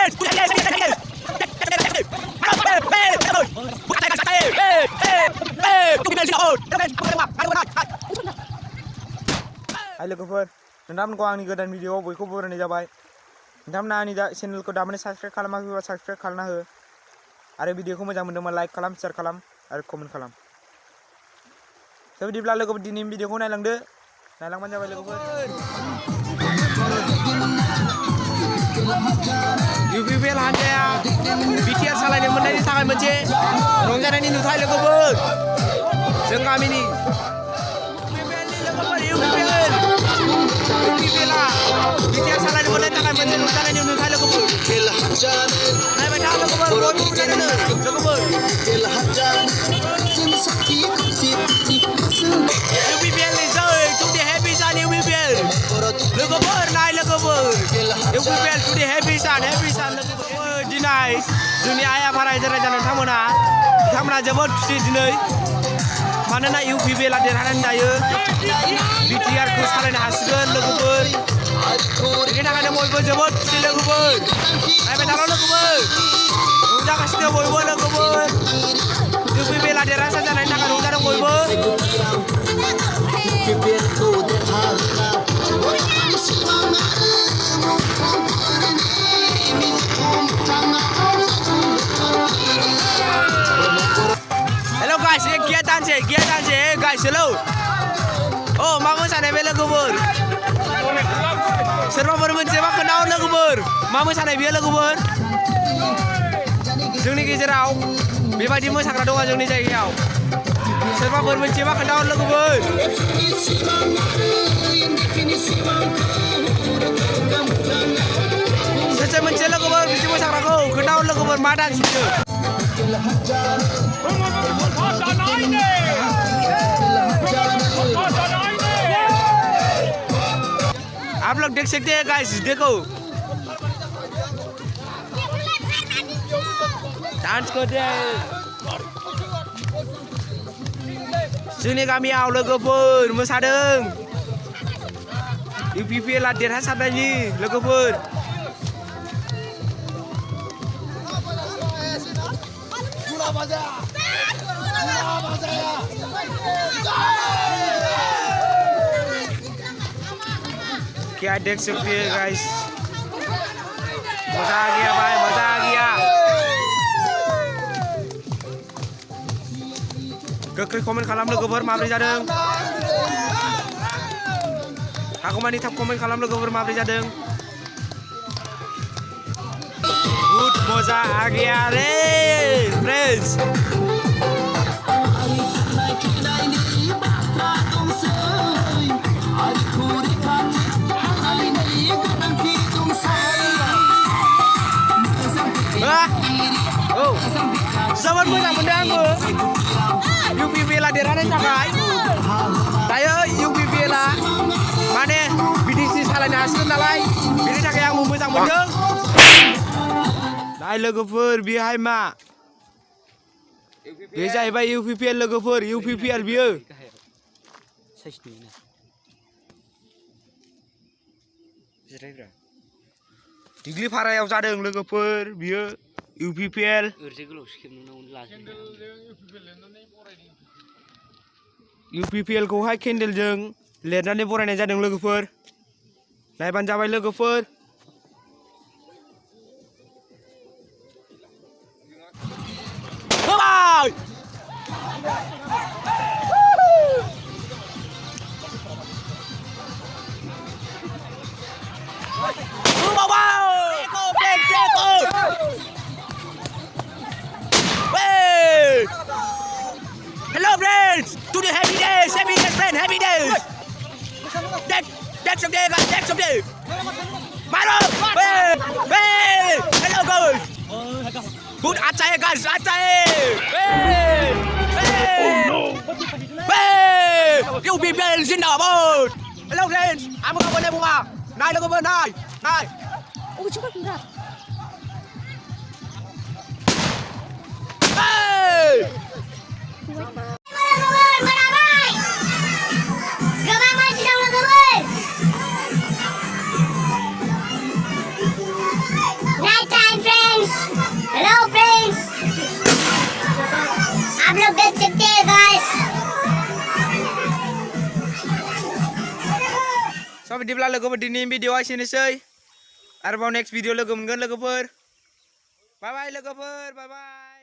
Hai लोगोफोर नोंथांमोनखौ आंनि गोदान भिडिअआव बयखौबो बरायनाय जाबाय नोंथांमोना आंनि चेनेलखौ दामाने साबस्क्राइब खालामाखैबा साबस्क्राइब खालामना हो आरो भिडिअखौ मोजां मोनदोंबा लाइक खालाम शेयार खालाम आरो कमेन्ट खालाम बिदिब्ला लोगोफोर दिनैनि भिडिअखौ नायलांबानो जाबाय लोगोफोर UPPL हानजाया BTR सालायनो मोननायनि थाखाय मोनसे रंजानायनि नुथाय लोगोफोर जों गामिनि UPPLआ BTR सालायनो मोननायनि थाखाय मोनसे रंजानायनि नुथाय लोगोफोर नायबाय था लोगोफोर बयबो रंजादों लोगोफोर UPPL नि जै टुडे हेपि सान UPPL लोगोफोर नाय लोगोफोर UPPL टुडे हेपि सान लोगोफोर दिनै जोंनि आइ आफा रायजो राजा बिथांमोना जोबोद खुसि दिनै मानोना UPPLआ देरहानानै दायो BTR खौ सालायनो हासिगोन लोगोफोर बेनि थाखायनो बयबो जोबोद खुसि लोगोफोर नायबाय थाल' लोगोफोर रंजागासिनो बयबो लोगोफोर UPPLआ देरहासार जानायनि थाखाय रंजादों बयबो Hello guys, giat danse guys, hello. Oh, मा मोसानाय बे लोगोफोर सोरबाफोर मोनसेबा खोन्थाहर लोगोफोर मा मोसानाय बेयो लोगोफोर जोंनि गेजेराव बेबायदि मोसाग्रा दङ जोंनि जायगायाव सोरबाफोर मोनसेबा खोन्थाहर लोगोफोर सोर मोनसे लोगोफोर बिदि मोसाग्राखौ खोन्थाहर लोगोफोर मा डान्स बियो आप लोग देख सकते हैं गाइस देखो डांस करते हैं जोंनि गामियाव लोगोफोर मोसादों UPPLआ देरहासारनायनि लोगोफोर क्या देख सकते हैं गाइस मजा आ गया भाई मजा आ गया गोख्रै कमेन्ट खालाम लोगोफोर माबोरै जादों हागौमानि थाब कमेन्ट खालाम लोगोफोर माबोरै जादों बहुत मजा आ गया रे फ्रेंड्स जोबोद मोजां मोनदों आंबो UPPLआ देरहानायनि थाखाय दायो UPPLआ माने BTC सालायनो हासिगोन नालाय बेनि थाखाय आंबो मोजां मोनदों नाय लोगोफोर बेहाय मा बे जाहैबाय UPPL लोगोफोर UPPL बियो दिग्लिपारायाव जादों लोगोफोर बियो UPPL UPPL खौहाय केन्डेलजों लिरनानै बरायनाय जादों लोगोफोर नायबानो जाबाय लोगोफोर Hello friends, today happy days friend, happy days. Take some day guys, take some day. Maro, hey, hello guys. Good achaye guys, achaye. Hey, UPPL zindabad. Hello friends, I'm going to go. Nai logo bên nai. Ôi chú các bạn. Hey! Night time update setia guys. So bidiब्ला लोगोफोर दिनैनि भिडिअआ एसेनोसै आरोबाव next video लोगो मोनगोन लोगोफोर bye bye लोगोफोर bye bye